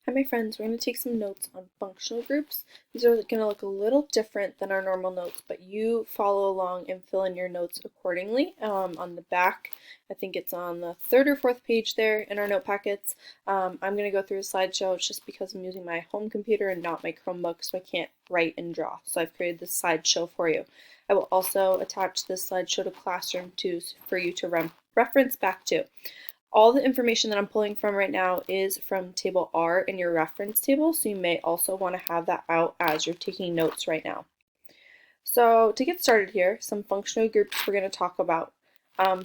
Hi, my friends. We're going to take some notes on functional groups. These are going to look a little different than our normal notes, but you follow along and fill in your notes accordingly. On the back, I think it's on the third or fourth page there in our note packets. I'm going to go through a slideshow. It's just because I'm using my home computer and not my Chromebook, so I can't write and draw. So I've created this slideshow for you. I will also attach this slideshow to Classroom too for you to reference back to. All the information that I'm pulling from right now is from table R in your reference table, so you may also want to have that out as you're taking notes right now. So to get started here, some functional groups we're going to talk about.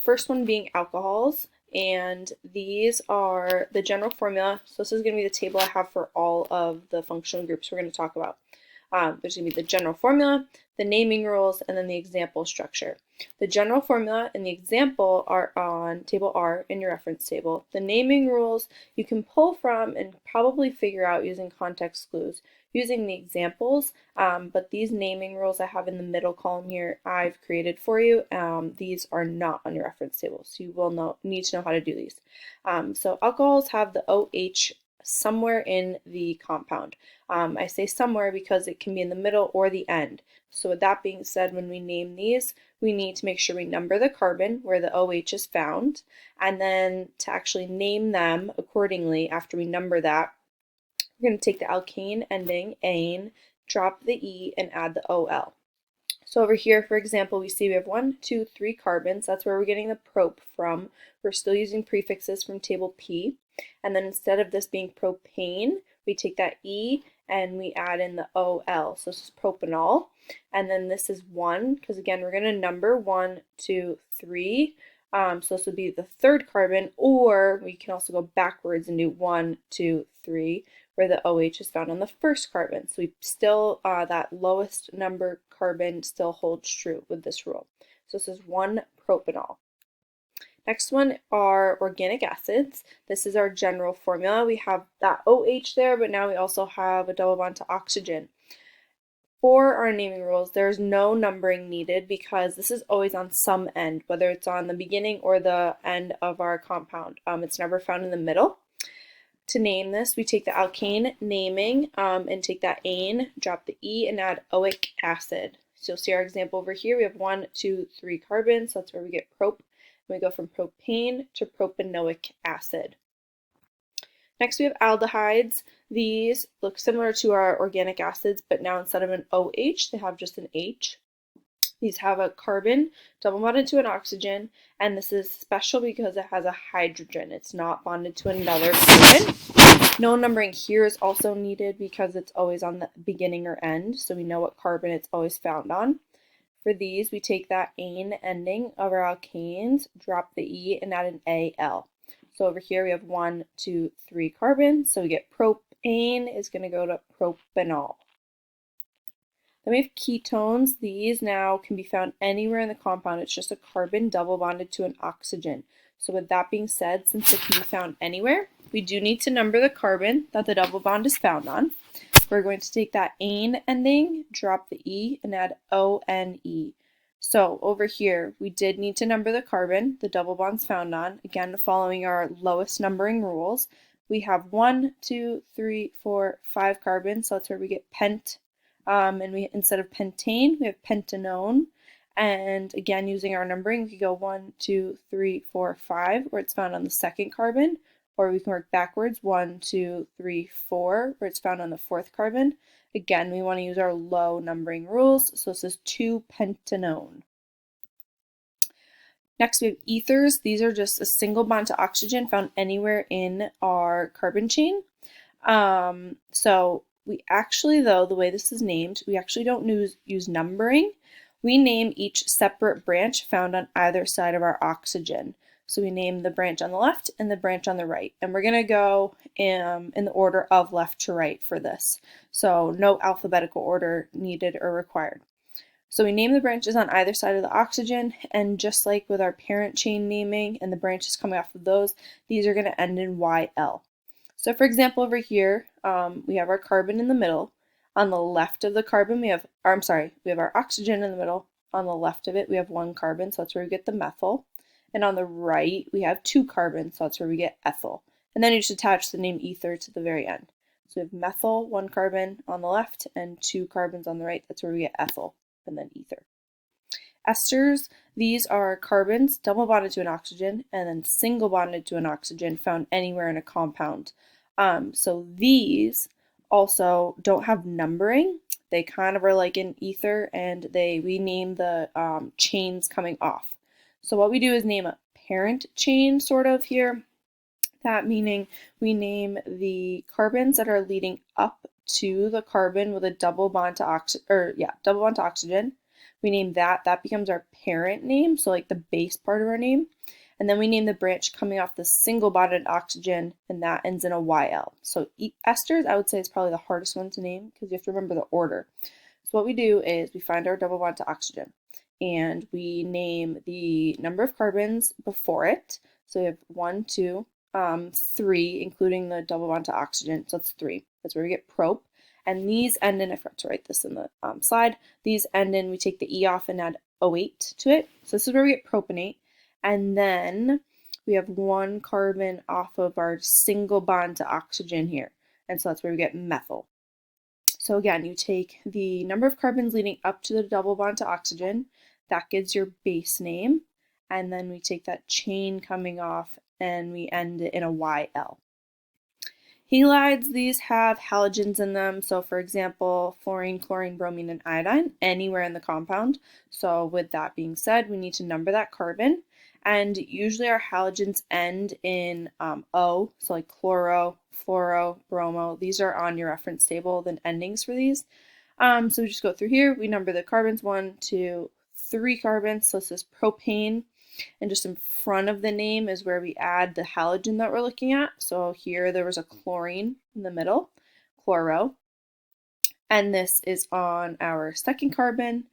First one being alcohols, and these are the general formula. So this is going to be the table I have for all of the functional groups we're going to talk about. There's going to be the general formula, the naming rules, and then the example structure. The general formula and the example are on table R in your reference table. The naming rules you can pull from and probably figure out using context clues using the examples, but these naming rules I have in the middle column here I've created for you. These are not on your reference table, so you will need to know how to do these. So alcohols have the OH somewhere in the compound. I say somewhere because it can be in the middle or the end. So with that being said, when we name these, we need to make sure we number the carbon where the OH is found, and then to actually name them accordingly after we number that, we're going to take the alkane ending, ane, drop the E, and add the OL. So over here, for example, we see we have 1, 2, 3 carbons. That's where we're getting the prop from. We're still using prefixes from table P. And then instead of this being propane, we take that E and we add in the OL. So this is propanol. And then this is 1, because again, we're going to number 1, 2, 3. So this would be the third carbon, or we can also go backwards and do 1, 2, 3, where the OH is found on the first carbon. So we still, that lowest number carbon still holds true with this rule. So this is 1 propanol. Next one are organic acids. This is our general formula. We have that OH there, but now we also have a double bond to oxygen. For our naming rules, there's no numbering needed because this is always on some end, whether it's on the beginning or the end of our compound. It's never found in the middle. To name this, we take the alkane naming and take that ane, drop the E, and add oic acid. So you'll see our example over here. We have 1, 2, 3 carbons, so that's where we get prop. And we go from propane to propanoic acid. Next we have aldehydes. These look similar to our organic acids, but now instead of an OH, they have just an H. These have a carbon double bonded to an oxygen, and this is special because it has a hydrogen. It's not bonded to another carbon. No numbering here is also needed because it's always on the beginning or end, so we know what carbon it's always found on. For these, we take that ane ending of our alkanes, drop the E, and add an AL. So over here we have 1, 2, 3 carbons, so we get propane is going to go to propanol. Then we have ketones. These now can be found anywhere in the compound. It's just a carbon double bonded to an oxygen. So with that being said, since it can be found anywhere, we do need to number the carbon that the double bond is found on. We're going to take that ane ending, drop the E, and add ONE. So over here, we did need to number the carbon the double bond's found on, again following our lowest numbering rules. We have 1, 2, 3, 4, 5 carbons, so that's where we get pent. And we instead of pentane, we have pentanone. And again, using our numbering, we could go 1, 2, 3, 4, 5, where it's found on the second carbon, or we can work backwards, 1, 2, 3, 4, where it's found on the fourth carbon. Again, we want to use our low numbering rules, so this is 2-pentanone. Next, we have ethers. These are just a single bond to oxygen found anywhere in our carbon chain. So we actually, though, the way this is named, we actually don't use numbering. We name each separate branch found on either side of our oxygen. So we name the branch on the left and the branch on the right. And we're going to go in the order of left to right for this. So no alphabetical order needed or required. So we name the branches on either side of the oxygen, and just like with our parent chain naming and the branches coming off of those, these are going to end in YL. So for example, over here, we have our carbon in the middle. On the left of the carbon, we have our oxygen in the middle. On the left of it, we have 1 carbon, so that's where we get the methyl. And on the right, we have 2 carbons, so that's where we get ethyl. And then you just attach the name ether to the very end. So we have methyl, 1 carbon on the left, and 2 carbons on the right. That's where we get ethyl, and then ether. Esters, these are carbons double bonded to an oxygen and then single bonded to an oxygen found anywhere in a compound. So these also don't have numbering. They kind of are like an ether, and we name the chains coming off. So what we do is name a parent chain sort of here. That meaning we name the carbons that are leading up to the carbon with a double bond to oxygen. We name that. That becomes our parent name, so like the base part of our name. And then we name the branch coming off the single bonded oxygen, and that ends in a YL. So esters, I would say, is probably the hardest one to name because you have to remember the order. So what we do is we find our double bond to oxygen, and we name the number of carbons before it. So we have 1, 2, 3, including the double bond to oxygen. So that's 3. That's where we get prop. And these end in, I forgot to write this in the slide, these end in, we take the E off and add O8 to it. So this is where we get propionate. And then we have 1 carbon off of our single bond to oxygen here. And so that's where we get methyl. So again, you take the number of carbons leading up to the double bond to oxygen. That gives your base name. And then we take that chain coming off and we end it in a YL. Halides, these have halogens in them. So for example, fluorine, chlorine, bromine, and iodine, anywhere in the compound. So with that being said, we need to number that carbon. And usually our halogens end in O, so like chloro, fluoro, bromo. These are on your reference table, the endings for these. So we just go through here. We number the carbons, 1, 2, 3 carbons. So this is propane. And just in front of the name is where we add the halogen that we're looking at. So here there was a chlorine in the middle, chloro. And this is on our second carbon.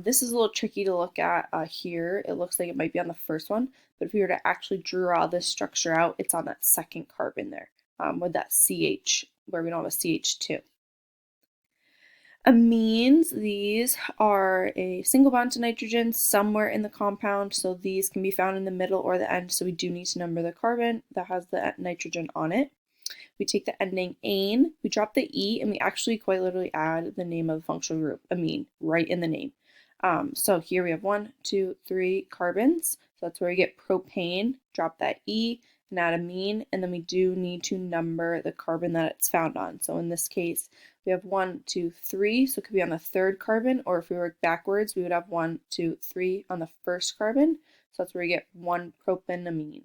This is a little tricky to look at here. It looks like it might be on the first one, but if we were to actually draw this structure out, it's on that second carbon there with that CH, where we don't have a CH2. Amines, these are a single bond to nitrogen somewhere in the compound, so these can be found in the middle or the end, so we do need to number the carbon that has the nitrogen on it. We take the ending ane, we drop the E, and we actually quite literally add the name of the functional group, amine, right in the name. So here we have 1, 2, 3 carbons, so that's where we get propane, drop that E, and add amine, and then we do need to number the carbon that it's found on. So in this case, we have 1, 2, 3, so it could be on the third carbon, or if we work backwards, we would have 1, 2, 3 on the first carbon. So that's where we get 1 propanamine.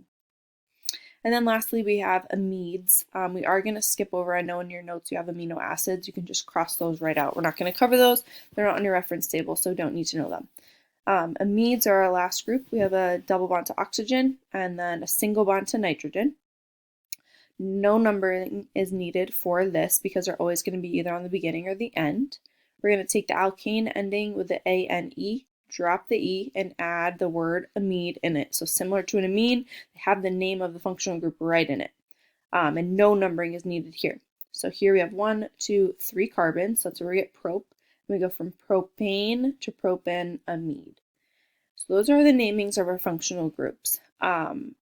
And then lastly, we have amides. We are going to skip over, I know in your notes you have amino acids. You can just cross those right out. We're not going to cover those. They're not on your reference table, so don't need to know them. Amides are our last group. We have a double bond to oxygen and then a single bond to nitrogen. No numbering is needed for this because they're always going to be either on the beginning or the end. We're going to take the alkane ending with the ane, drop the E, and add the word amide in it. So similar to an amine, they have the name of the functional group right in it. And no numbering is needed here. So here we have 1, 2, 3 carbons. So that's where we get prop. We go from propane to propanamide. So those are the namings of our functional groups.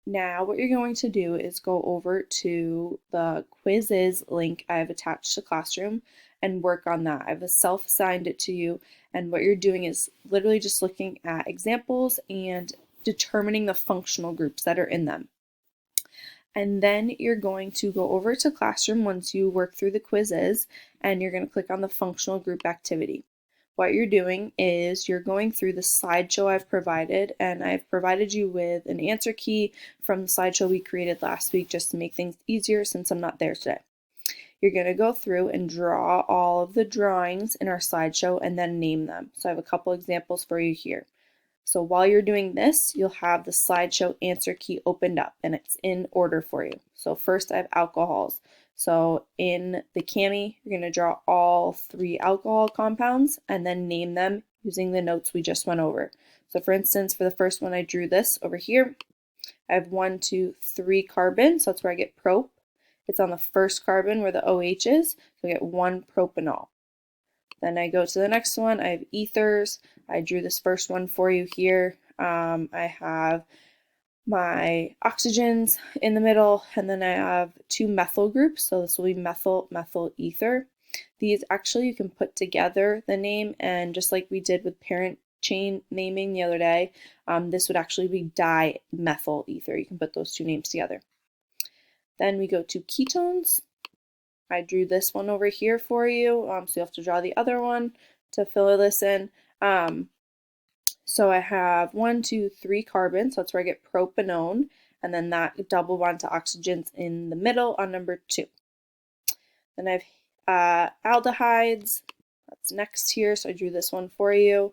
Now what you're going to do is go over to the quizzes link I've attached to Classroom and work on that. I've self-assigned it to you, and what you're doing is literally just looking at examples and determining the functional groups that are in them. And then you're going to go over to Classroom once you work through the quizzes, and you're going to click on the functional group activity. What you're doing is you're going through the slideshow I've provided, and I've provided you with an answer key from the slideshow we created last week just to make things easier since I'm not there today. You're going to go through and draw all of the drawings in our slideshow and then name them. So I have a couple examples for you here. So while you're doing this, you'll have the slideshow answer key opened up and it's in order for you. So first I have alcohols. So in the CAMI, you're going to draw all 3 alcohol compounds and then name them using the notes we just went over. So for instance, for the first one, I drew this over here. I have 1, 2, 3 carbons, so that's where I get prop. It's on the first carbon where the OH is, so I get 1 propanol. Then I go to the next one, I have ethers. I drew this first one for you here. I have my oxygens in the middle, and then I have 2 methyl groups, so this will be methyl, methyl ether. These actually you can put together the name, and just like we did with parent chain naming the other day, this would actually be dimethyl ether. You can put those 2 names together. Then we go to ketones. I drew this one over here for you, so you have to draw the other one to fill this in. So I have 1, 2, 3 carbons, so that's where I get propanone, and then that double bond to oxygens in the middle on number 2. Then I have aldehydes, that's next here, so I drew this one for you.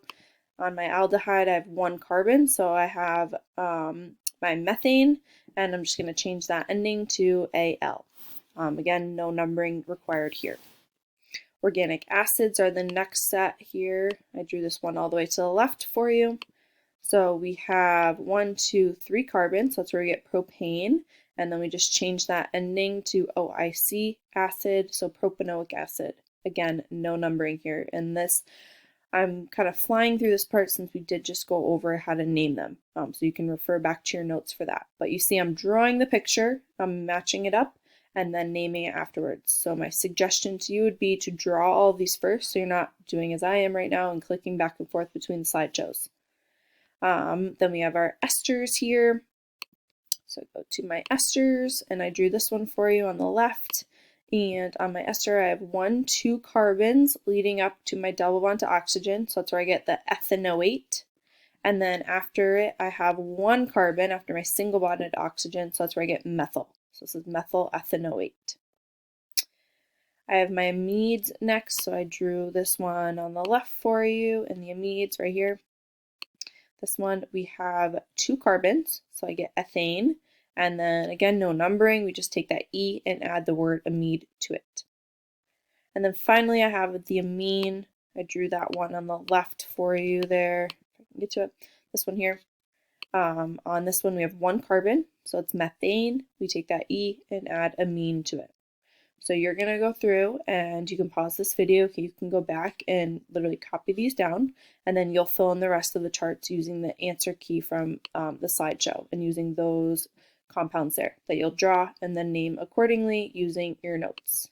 On my aldehyde, I have 1 carbon, so I have my methane, and I'm just going to change that ending to Al. Again, no numbering required here. Organic acids are the next set here. I drew this one all the way to the left for you. So we have 1, 2, 3 carbons, so that's where we get propane, and then we just change that ending to OIC acid, so propanoic acid. Again, no numbering here. And this, I'm kind of flying through this part since we did just go over how to name them, so you can refer back to your notes for that. But you see I'm drawing the picture, I'm matching it up, and then naming it afterwards. So my suggestion to you would be to draw all of these first, so you're not doing as I am right now and clicking back and forth between the slideshows. Then we have our esters here. So I go to my esters, and I drew this one for you on the left. And on my ester, I have 1, 2 carbons leading up to my double bond to oxygen. So that's where I get the ethanoate. And then after it, I have 1 carbon after my single bonded oxygen. So that's where I get methyl. So this is methyl ethanoate. I have my amides next. So I drew this one on the left for you, and the amides right here. This one, we have 2 carbons, so I get ethane, and then again, no numbering, we just take that E and add the word amide to it. And then finally, I have the amine. I drew that one on the left for you there, if I can get to it. This one here. On this one, we have 1 carbon, so it's methane. We take that E and add amine to it. So you're going to go through, and you can pause this video. Okay, you can go back and literally copy these down, and then you'll fill in the rest of the charts using the answer key from the slideshow and using those compounds there that you'll draw and then name accordingly using your notes.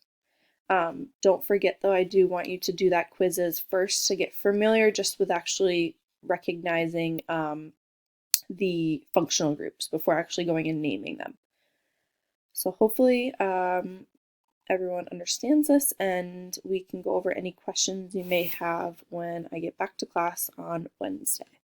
Don't forget though, I do want you to do that quizzes first to get familiar just with actually recognizing the functional groups before actually going and naming them. So hopefully everyone understands this, and we can go over any questions you may have when I get back to class on Wednesday.